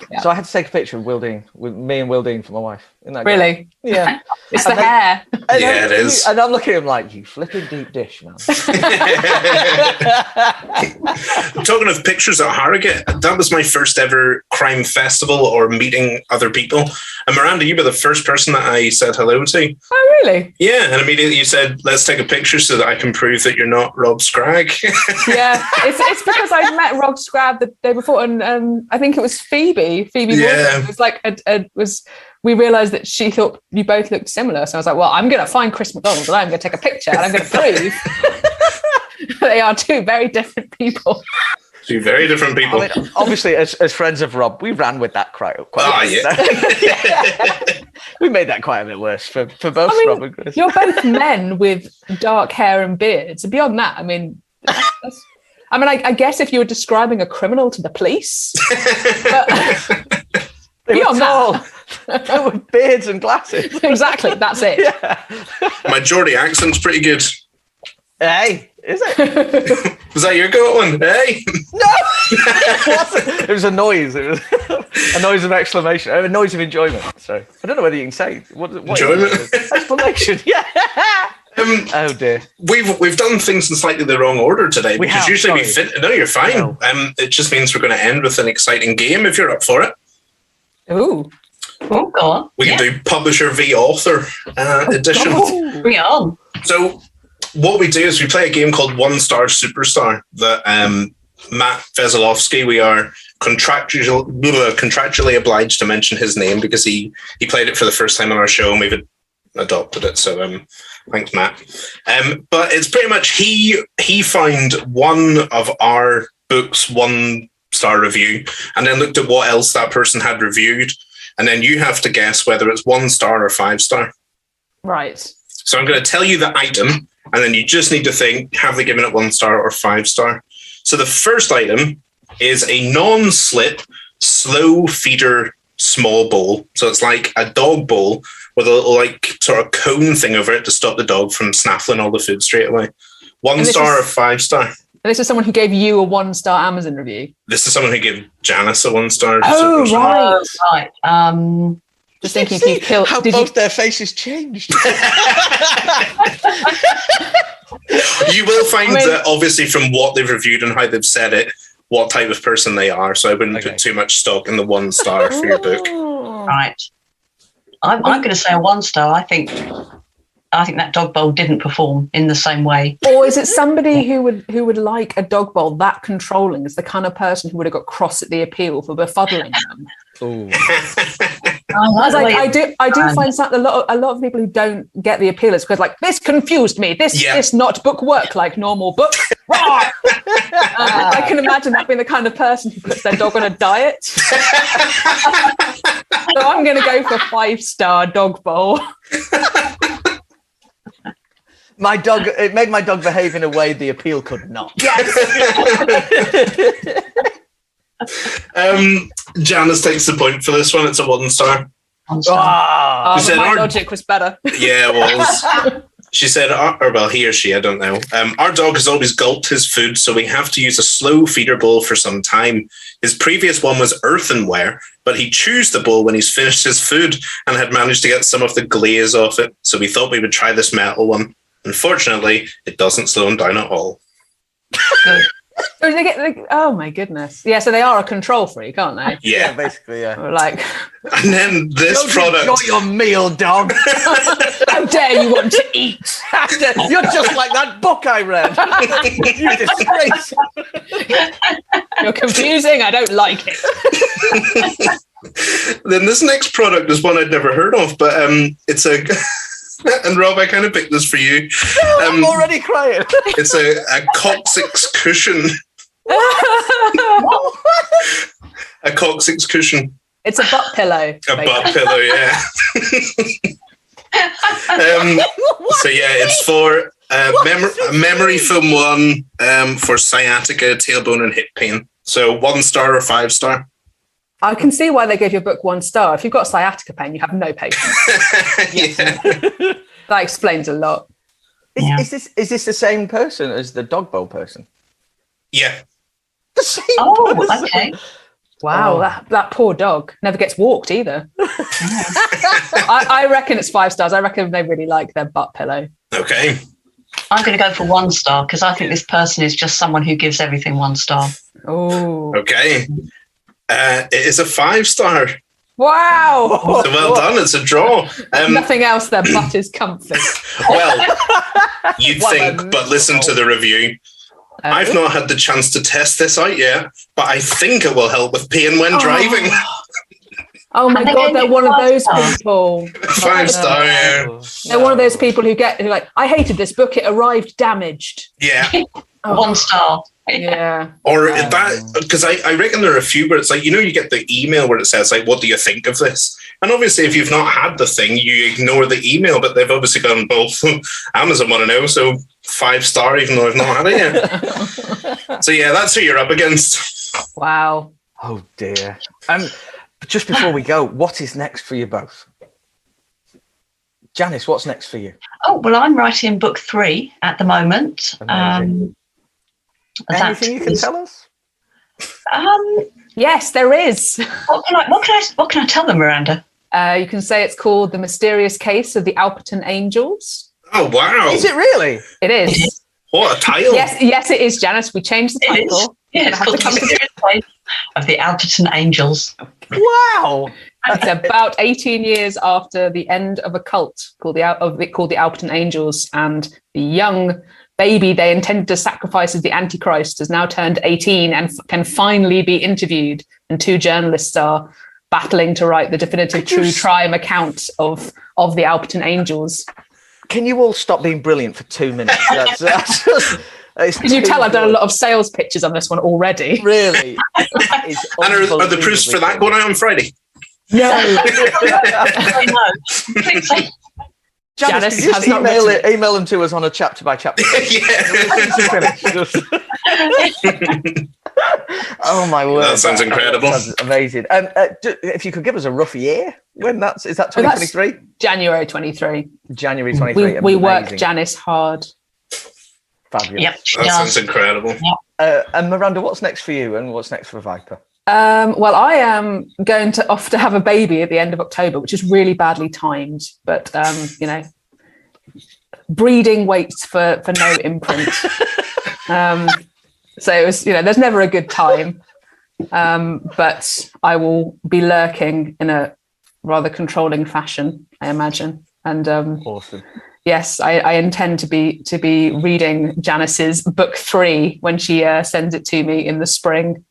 Yeah. So I had to take a picture of Will Dean, with me and Will Dean for my wife. Isn't that really? Great? Yeah. It's the hair. It is. And I'm looking at him like, you flipping deep dish, man. Talking of pictures at Harrogate, that was my first ever crime festival or meeting other people. And Miranda, you were the first person that I said hello to. Oh, really? Yeah, and immediately you said, let's take a picture so that I can prove that you're not Rob Scragg. Yeah, it's because I met Rob Scragg the day before, and I think it was Phoebe. Yeah. It was like we realised that she thought you both looked similar. So I was like, well, I'm going to find Chris McDonald and I'm going to take a picture and I'm going to prove they are 2 very different people. 2 very different people. I mean, obviously, as friends of Rob, we ran with that quite yeah. We made that quite a bit worse for both Rob and Chris. You're both men with dark hair and beards. And beyond that, I mean, I guess if you were describing a criminal to the police, but they were tall. They were beards and glasses. Exactly, that's it. Yeah. My Geordie accent's pretty good. Hey, is it? Was that your go one? Hey? No! It was a noise. It was a noise of exclamation. A noise of enjoyment. So I don't know whether you can say what enjoyment. Exclamation. Yeah. Oh dear. We've done things in slightly the wrong order today. Because usually no, you're fine. No. It just means we're going to end with an exciting game if you're up for it. Ooh. Oh, go on. We can do publisher v author edition. Bring it on. So what we do is we play a game called One Star Superstar that Matt Veselovsky, we are contractually obliged to mention his name because he played it for the first time on our show and we've adopted it. So thanks, Matt. But it's pretty much he found one of our books 1-star review and then looked at what else that person had reviewed. And then you have to guess whether it's 1-star or 5-star. Right. So I'm going to tell you the item, and then you just need to think, have they given it 1-star or 5-star? So the first item is a non-slip, slow feeder small bowl. So it's like a dog bowl with a little like sort of cone thing over it to stop the dog from snaffling all the food straight away. 1-star or 5-star? This is someone who gave you a 1-star Amazon review. This is someone who gave Janice a 1-star. Oh, right. Just thinking if you killed... How both their faces changed. You will find that obviously from what they've reviewed and how they've said it, what type of person they are. So I wouldn't put too much stock in the 1-star for your book. Right. I'm going to say a 1 star. I think that dog bowl didn't perform in the same way. Or is it somebody who would like a dog bowl that controlling is the kind of person who would have got cross at the appeal for befuddling them? I do find a lot of people who don't get the appeal is because like, this confused me. This not book work like normal book. I can imagine that being the kind of person who puts their dog on a diet. So I'm going to go for 5-star dog bowl. It made my dog behave in a way the appeal could not. Yes. Janice takes the point for this one. It's a 1 star. My logic was better. Yeah, it was. She said, he or she, I don't know. Our dog has always gulped his food, so we have to use a slow feeder bowl for some time. His previous one was earthenware, but he chews the bowl when he's finished his food and had managed to get some of the glaze off it. So we thought we would try this metal one. Unfortunately, it doesn't slow him down at all. Good. Oh my goodness! Yeah, so they are a control freak, aren't they? Yeah, basically, yeah. Like, and then this product. Enjoy your meal, dog. How dare you want to eat? You're just like that book I read. You disgrace. You're confusing. I don't like it. Then this next product is one I'd never heard of, but it's a. And Rob, I kind of picked this for you. I'm already crying. It's a coccyx cushion. A coccyx cushion. It's a butt pillow. A butt pillow, yeah. So yeah, it's for memory foam 1 for sciatica, tailbone, and hip pain. So 1 star or 5 star. I can see why they gave your book 1 star. If you've got sciatica pain, you have no patience. That explains a lot. Is this the same person as the dog bowl person? Yeah. The same person. Okay. Wow, that poor dog never gets walked either. I reckon it's 5 stars. I reckon they really like their butt pillow. Okay. I'm going to go for 1 star because I think this person is just someone who gives everything 1 star. Oh. Okay. It is a 5 star. Wow. So well done. It's a draw. Nothing else. Their butt is comfy. Well, you'd think, but listen to the review. I've not had the chance to test this out yet, but I think it will help with pain when driving. Oh my God, they're one of those people. 5 star, yeah. They're one of those people who like, I hated this book. It arrived damaged. Yeah. 1 star. Yeah. Or that, because I reckon there are a few where it's like, you get the email where it says like, what do you think of this? And obviously if you've not had the thing, you ignore the email, but they've obviously gone, well, Amazon want to know, so 5 star even though I've not had it yet. So yeah, that's who you're up against. Wow. Oh dear. Just before we go, what is next for you both? Janice, what's next for you? Oh, well, I'm writing book 3 at the moment. Anything you can tell us? Yes, there is. What can I tell them, Miranda? You can say it's called The Mysterious Case of the Alperton Angels. Oh, wow. Is it really? It is. What a title. Yes, it is, Janice. We changed the title. It's called The Mysterious Case of the Alperton Angels. Wow. It's about 18 years after the end of a cult called the Alperton Angels, and the young baby they intended to sacrifice as the Antichrist has now turned 18 and can finally be interviewed. And 2 journalists are battling to write the definitive true crime account of the Alperton Angels. Can you all stop being brilliant for 2 minutes? That's just, can you tell I've done a lot of sales pitches on this one already? Really? And are the proofs for that going out on Friday? No. I know. Janice has not email them to us on a chapter by chapter. Oh my word! That sounds incredible. That sounds amazing. If you could give us a rough year, is that 2023? January 23. January 23. We work Janice hard. Fabulous. Yep, that sounds incredible. And Miranda, what's next for you, and what's next for Viper? Well, I am going to off to have a baby at the end of October, which is really badly timed, but breeding waits for no imprint. So it was, there's never a good time. But I will be lurking in a rather controlling fashion, I imagine. And Awesome. yes, I intend to be reading Janice's book 3 when she sends it to me in the spring.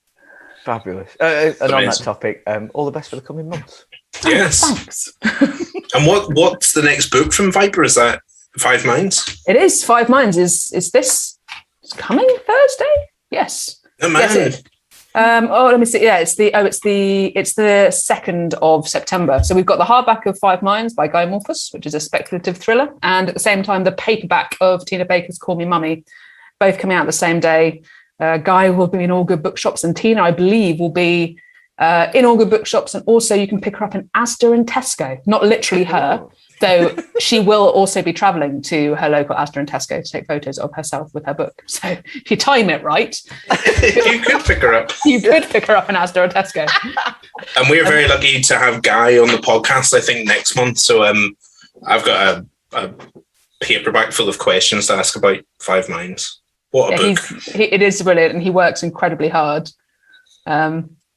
Fabulous. And on that topic, all the best for the coming months. Yes. Thanks. And what's the next book from Viper? Is that Five Minds? It is Five Minds. Is this coming Thursday? Yes. Oh, man. Yes, it is. Let me see. Yeah, it's the 2nd of September. So we've got the hardback of Five Minds by Guy Morfus, which is a speculative thriller, and at the same time the paperback of Tina Baker's Call Me Mummy, both coming out the same day. Guy will be in all good bookshops, and Tina, I believe, will be in all good bookshops, and also you can pick her up in Asda and Tesco. Not literally her, though she will also be travelling to her local Asda and Tesco to take photos of herself with her book. So if you time it right, you could pick her up. You could pick her up in Asda or Tesco. And we're very lucky to have Guy on the podcast, I think, next month. So I've got a paperback full of questions to ask about Five Minds. What a book. It is brilliant, and he works incredibly hard.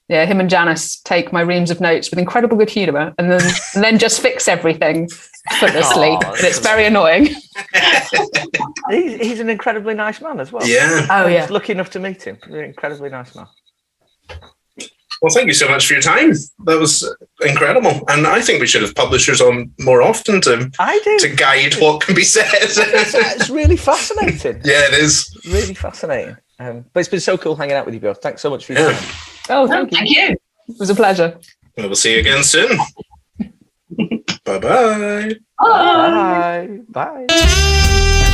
Him and Janice take my reams of notes with incredible good humour and then just fix everything effortlessly. And it's very annoying. He's an incredibly nice man as well. Yeah. Oh, yeah. I was lucky enough to meet him. He's an incredibly nice man. Well, thank you so much for your time. That was incredible. And I think we should have publishers on more often to guide what can be said. It's really fascinating. Yeah, it is. Really fascinating. But it's been so cool hanging out with you both. Thanks so much for your time. Oh, thank you. It was a pleasure. Well, we'll see you again soon. Bye-bye. Bye. Bye. Bye.